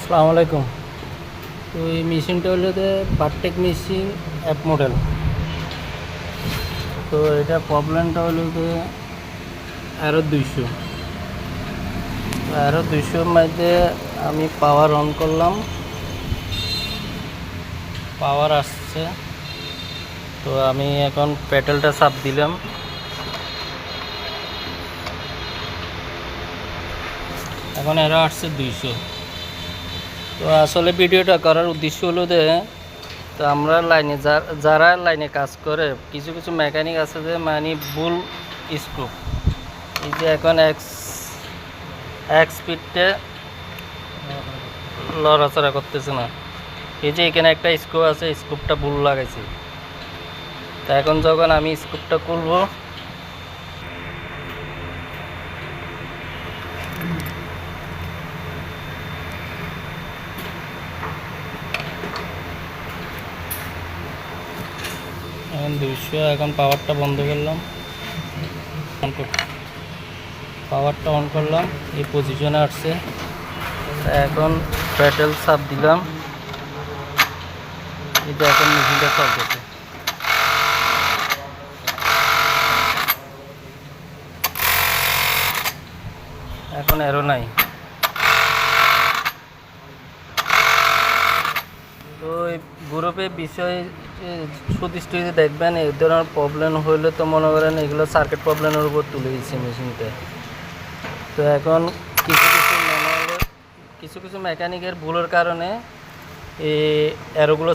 আসসালামু আলাইকুম। তো এই মেশিনটা হলো বারটেক মেশিন অ্যাপ মডেল। তো এটা প্রবলেমটা হলো অ্যারো 200 মধ্যে আমি পাওয়ার অন করলাম, পাওয়ার আসছে। তো আমি এখন পেডেলটা চাপ দিলাম, এখন এরো আসছে 200। তো আসলে ভিডিওটা করার উদ্দেশ্য হলো তো আমরা লাইনে যারা লাইনে কাজ করে কিছু কিছু মেকানিক আছে মানে বুল স্ক্রু, এই যে এখন এক স্পিডে লড়াচড়া করতেছে না। এই যে এখানে একটা স্ক্রু আছে, স্ক্রুপটা ভুল লাগাইছি। তো এখন যখন আমি স্ক্রুপটা খুলবো, এখন 200, এখন পাওয়ারটা বন্ধ করলাম, পাওয়ারটা অন করলাম, এই পজিশনে আসছে। এখন প্যাডেল চাপ দিলাম, এটা এখন মেশিনটা চলতেছে। এখন এরো নাই। তো এই গ্রুপের বিষয়ে সুদৃষ্টি দেখবেন, এই ধরনের প্রবলেম হইলে তো মনে করেন এগুলো সার্কিট প্রবলেমের উপর তুলে দিচ্ছে মেশিনটা। তো এখন কিছু কিছু মেকানিকের ভুলের কারণে এই অ্যারোগুলো